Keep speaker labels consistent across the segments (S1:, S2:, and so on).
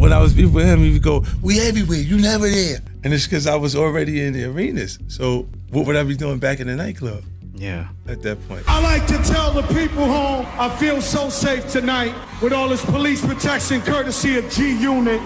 S1: when I was beefing with him, he would go, "We everywhere, you never there." And it's because I was already in the arenas. So what would I be doing back in the nightclub?
S2: Yeah.
S1: At that point.
S3: I like to tell the people home, I feel so safe tonight with all this police protection courtesy of G-Unit.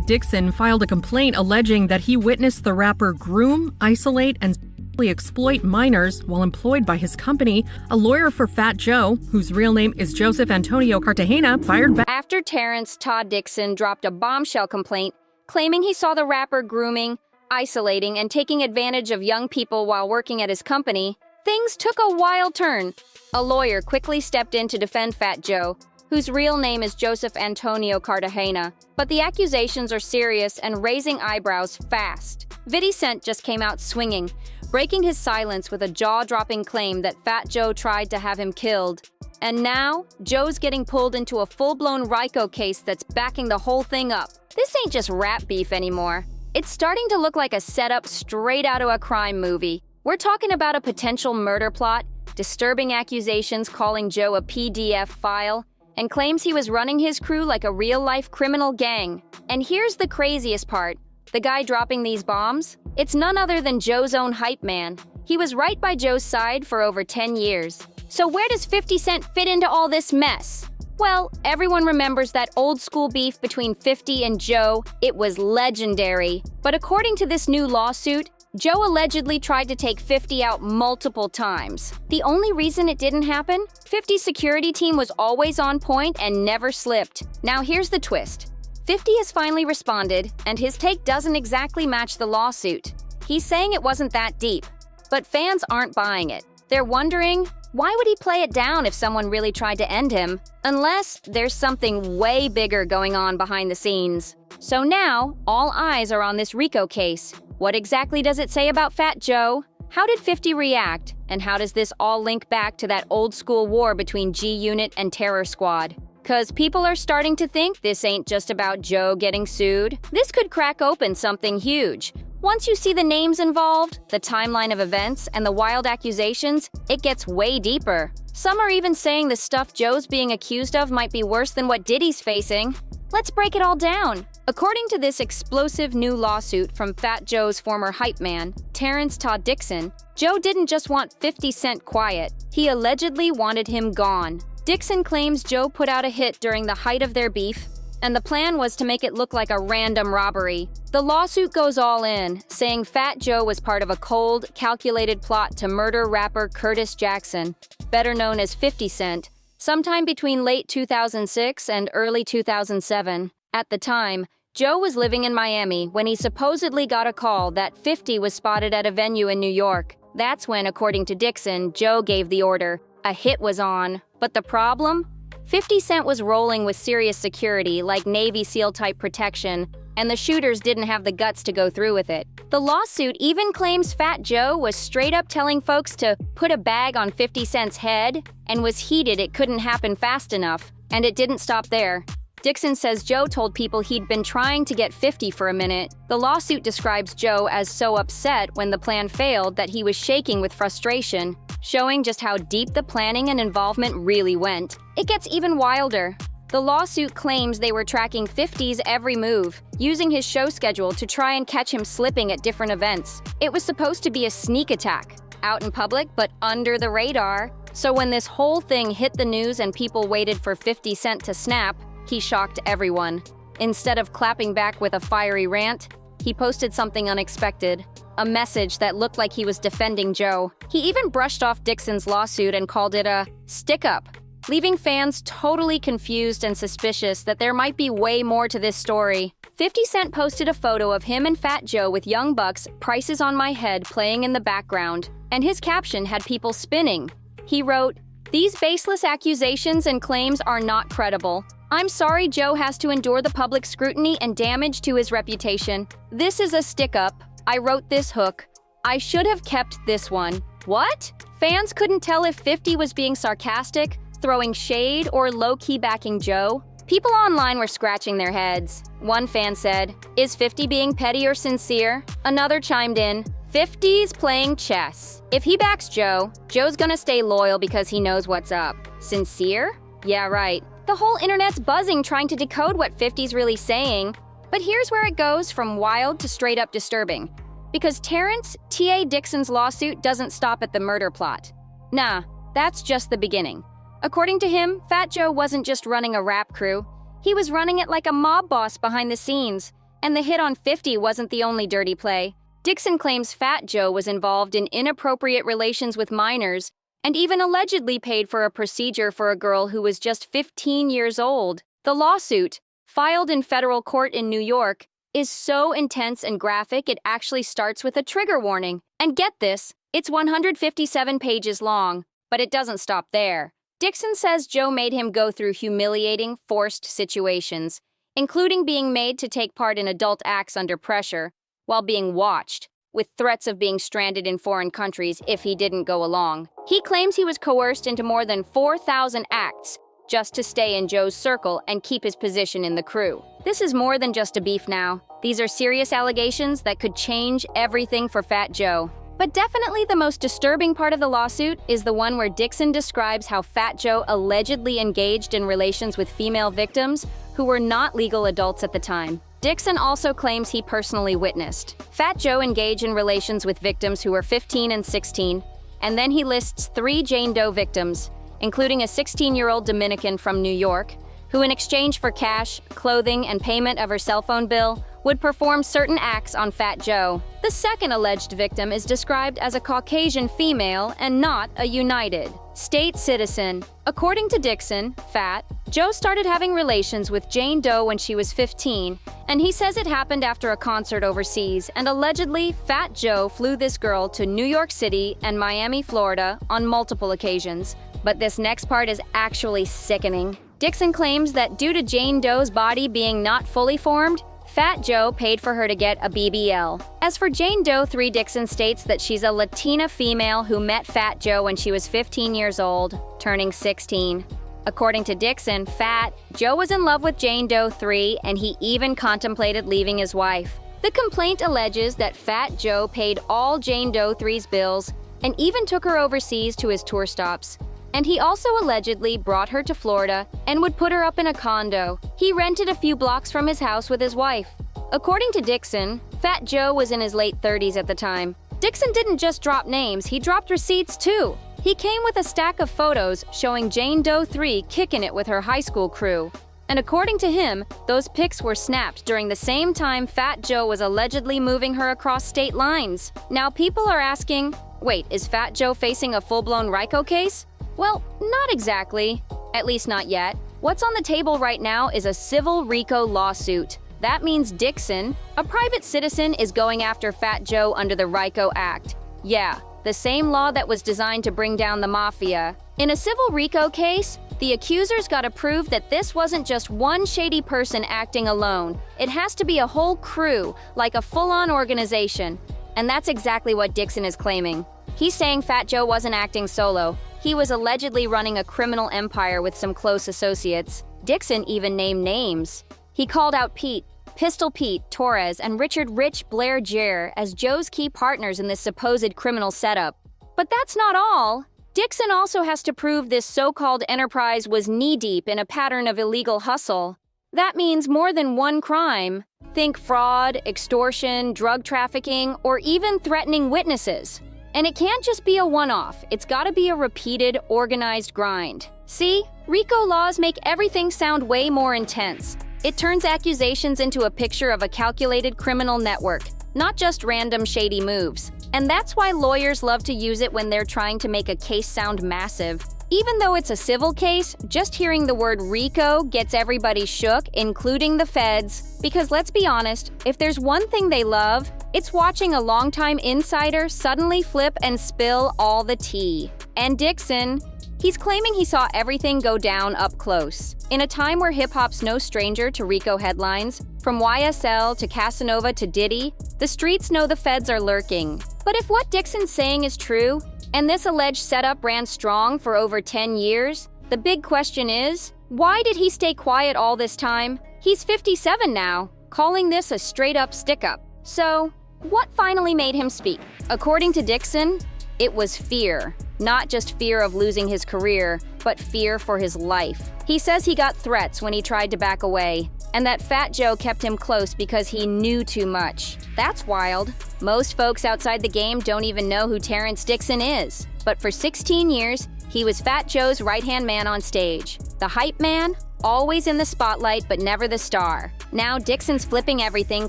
S4: Dixon filed a complaint alleging that he witnessed the rapper groom, isolate, and exploit minors while employed by his company. A lawyer for Fat Joe, whose real name is Joseph Antonio Cartagena, fired back
S5: after Terrence Todd Dixon dropped a bombshell complaint claiming he saw the rapper grooming, isolating, and taking advantage of young people while working at his company. Things took a wild turn. A lawyer quickly stepped in to defend Fat Joe, whose real name is Joseph Antonio Cartagena. But the accusations are serious and raising eyebrows fast. 50 Cent just came out swinging, breaking his silence with a jaw-dropping claim that Fat Joe tried to have him killed. And now, Joe's getting pulled into a full-blown RICO case that's backing the whole thing up. This ain't just rap beef anymore. It's starting to look like a setup straight out of a crime movie. We're talking about a potential murder plot, disturbing accusations calling Joe a PDF file, and claims he was running his crew like a real-life criminal gang. And here's the craziest part. The guy dropping these bombs? It's none other than Joe's own hype man. He was right by Joe's side for over 10 years. So where does 50 Cent fit into all this mess? Well, everyone remembers that old-school beef between 50 and Joe. It was legendary. But according to this new lawsuit, Joe allegedly tried to take 50 out multiple times. The only reason it didn't happen? 50's security team was always on point and never slipped. Now here's the twist. 50 has finally responded, and his take doesn't exactly match the lawsuit. He's saying it wasn't that deep, but fans aren't buying it. They're wondering, why would he play it down if someone really tried to end him? Unless there's something way bigger going on behind the scenes. So now, all eyes are on this RICO case. What exactly does it say about Fat Joe? How did 50 react? And how does this all link back to that old-school war between G-Unit and Terror Squad? 'Cause people are starting to think this ain't just about Joe getting sued. This could crack open something huge. Once you see the names involved, the timeline of events, and the wild accusations, it gets way deeper. Some are even saying the stuff Joe's being accused of might be worse than what Diddy's facing. Let's break it all down. According to this explosive new lawsuit from Fat Joe's former hype man, Terrence Todd Dixon, Joe didn't just want 50 Cent quiet. He allegedly wanted him gone. Dixon claims Joe put out a hit during the height of their beef, and the plan was to make it look like a random robbery. The lawsuit goes all in, saying Fat Joe was part of a cold, calculated plot to murder rapper Curtis Jackson, better known as 50 Cent, sometime between late 2006 and early 2007. At the time, Joe was living in Miami when he supposedly got a call that 50 was spotted at a venue in New York. That's when, according to Dixon, Joe gave the order. A hit was on. But the problem? 50 Cent was rolling with serious security, like Navy SEAL-type protection, and the shooters didn't have the guts to go through with it. The lawsuit even claims Fat Joe was straight up telling folks to put a bag on 50 Cent's head and was heated it couldn't happen fast enough. And it didn't stop there. Dixon says Joe told people he'd been trying to get 50 for a minute. The lawsuit describes Joe as so upset when the plan failed that he was shaking with frustration, showing just how deep the planning and involvement really went. It gets even wilder. The lawsuit claims they were tracking 50's every move, using his show schedule to try and catch him slipping at different events. It was supposed to be a sneak attack, out in public but under the radar. So when this whole thing hit the news and people waited for 50 Cent to snap, he shocked everyone. Instead of clapping back with a fiery rant, he posted something unexpected, a message that looked like he was defending Joe. He even brushed off Dixon's lawsuit and called it a stick-up, leaving fans totally confused and suspicious that there might be way more to this story. 50 Cent posted a photo of him and Fat Joe with Young Buck's "Prices on My Head" playing in the background, and his caption had people spinning. He wrote, "These baseless accusations and claims are not credible. I'm sorry Joe has to endure the public scrutiny and damage to his reputation. This is a stick-up. I wrote this hook. I should have kept this one." What? Fans couldn't tell if 50 was being sarcastic, throwing shade, or low-key backing Joe. People online were scratching their heads. One fan said, "Is 50 being petty or sincere?" Another chimed in, "50's playing chess. If he backs Joe, Joe's gonna stay loyal because he knows what's up." Sincere? Yeah, right. The whole internet's buzzing trying to decode what 50's really saying. But here's where it goes from wild to straight up disturbing. Because Terrence T.A. Dixon's lawsuit doesn't stop at the murder plot. Nah, that's just the beginning. According to him, Fat Joe wasn't just running a rap crew. He was running it like a mob boss behind the scenes. And the hit on 50 wasn't the only dirty play. Dixon claims Fat Joe was involved in inappropriate relations with minors and even allegedly paid for a procedure for a girl who was just 15 years old. The lawsuit, filed in federal court in New York, is so intense and graphic it actually starts with a trigger warning. And get this, it's 157 pages long, but it doesn't stop there. Dixon says Joe made him go through humiliating, forced situations, including being made to take part in adult acts under pressure, while being watched, with threats of being stranded in foreign countries if he didn't go along. He claims he was coerced into more than 4,000 acts just to stay in Joe's circle and keep his position in the crew. This is more than just a beef now. These are serious allegations that could change everything for Fat Joe. But definitely the most disturbing part of the lawsuit is the one where Dixon describes how Fat Joe allegedly engaged in relations with female victims who were not legal adults at the time. Dixon also claims he personally witnessed Fat Joe engage in relations with victims who were 15 and 16, and then he lists 3 Jane Doe victims, including a 16-year-old Dominican from New York, who in exchange for cash, clothing, and payment of her cell phone bill, would perform certain acts on Fat Joe. The second alleged victim is described as a Caucasian female and not a United States citizen. According to Dixon, Fat Joe started having relations with Jane Doe when she was 15, and he says it happened after a concert overseas, and allegedly, Fat Joe flew this girl to New York City and Miami, Florida on multiple occasions. But this next part is actually sickening. Dixon claims that due to Jane Doe's body being not fully formed, Fat Joe paid for her to get a BBL. As for Jane Doe 3, Dixon states that she's a Latina female who met Fat Joe when she was 15 years old, turning 16. According to Dixon, Fat Joe was in love with Jane Doe 3, and he even contemplated leaving his wife. The complaint alleges that Fat Joe paid all Jane Doe 3's bills and even took her overseas to his tour stops. And he also allegedly brought her to Florida and would put her up in a condo he rented a few blocks from his house with his wife. According to Dixon, Fat Joe was in his late 30s at the time. Dixon didn't just drop names, he dropped receipts too. He came with a stack of photos showing Jane Doe 3 kicking it with her high school crew. And according to him, those pics were snapped during the same time Fat Joe was allegedly moving her across state lines. Now people are asking, wait, is Fat Joe facing a full-blown RICO case? Well, not exactly. At least not yet. What's on the table right now is a civil RICO lawsuit. That means Dixon, a private citizen, is going after Fat Joe under the RICO Act. Yeah, the same law that was designed to bring down the mafia. In a civil RICO case, the accusers gotta prove that this wasn't just one shady person acting alone. It has to be a whole crew, like a full-on organization. And that's exactly what Dixon is claiming. He's saying Fat Joe wasn't acting solo. He was allegedly running a criminal empire with some close associates. Dixon even named names. He called out Pete, Pistol Pete, Torres, and Richard Rich Blair Jer as Joe's key partners in this supposed criminal setup. But that's not all. Dixon also has to prove this so-called enterprise was knee-deep in a pattern of illegal hustle. That means more than one crime. Think fraud, extortion, drug trafficking, or even threatening witnesses. And it can't just be a one-off, it's gotta be a repeated, organized grind. See, RICO laws make everything sound way more intense. It turns accusations into a picture of a calculated criminal network, not just random shady moves. And that's why lawyers love to use it when they're trying to make a case sound massive. Even though it's a civil case, just hearing the word RICO gets everybody shook, including the feds. Because let's be honest, if there's one thing they love, it's watching a longtime insider suddenly flip and spill all the tea. And Dixon, he's claiming he saw everything go down up close. In a time where hip-hop's no stranger to RICO headlines, from YSL to Casanova to Diddy, the streets know the feds are lurking. But if what Dixon's saying is true, and this alleged setup ran strong for over 10 years, the big question is, why did he stay quiet all this time? He's 57 now, calling this a straight-up stick-up. So, what finally made him speak? According to Dixon, it was fear. Not just fear of losing his career, but fear for his life. He says he got threats when he tried to back away, and that Fat Joe kept him close because he knew too much. That's wild. Most folks outside the game don't even know who Terrence Dixon is. But for 16 years, he was Fat Joe's right-hand man on stage. The hype man, always in the spotlight but never the star. Now Dixon's flipping everything,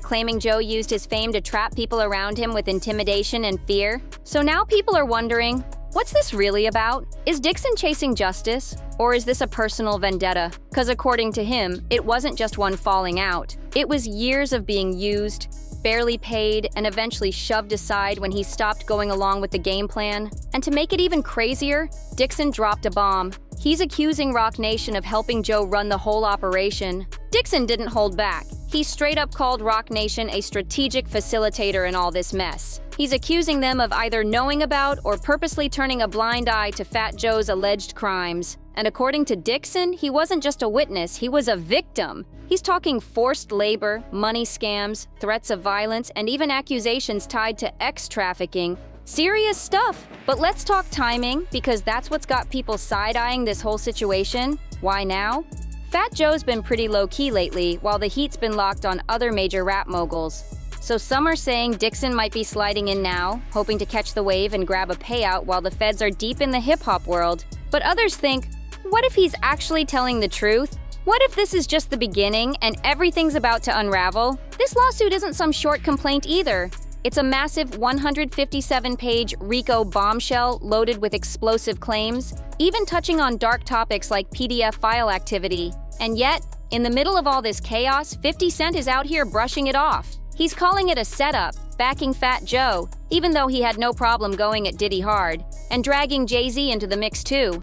S5: claiming Joe used his fame to trap people around him with intimidation and fear. So now people are wondering, what's this really about? Is Dixon chasing justice? Or is this a personal vendetta? Because according to him, it wasn't just one falling out. It was years of being used, barely paid, and eventually shoved aside when he stopped going along with the game plan. And to make it even crazier, Dixon dropped a bomb. He's accusing Rock Nation of helping Joe run the whole operation. Dixon didn't hold back. He straight up called Rock Nation a strategic facilitator in all this mess. He's accusing them of either knowing about or purposely turning a blind eye to Fat Joe's alleged crimes. And according to Dixon, he wasn't just a witness, he was a victim. He's talking forced labor, money scams, threats of violence, and even accusations tied to ex-trafficking. Serious stuff. But let's talk timing, because that's what's got people side-eyeing this whole situation. Why now? Fat Joe's been pretty low-key lately, while the heat's been locked on other major rap moguls. So some are saying Dixon might be sliding in now, hoping to catch the wave and grab a payout while the feds are deep in the hip-hop world. But others think, what if he's actually telling the truth? What if this is just the beginning and everything's about to unravel? This lawsuit isn't some short complaint either. It's a massive 157-page RICO bombshell loaded with explosive claims, even touching on dark topics like PDF file activity. And yet, in the middle of all this chaos, 50 Cent is out here brushing it off. He's calling it a setup, backing Fat Joe, even though he had no problem going at Diddy hard, and dragging Jay-Z into the mix too.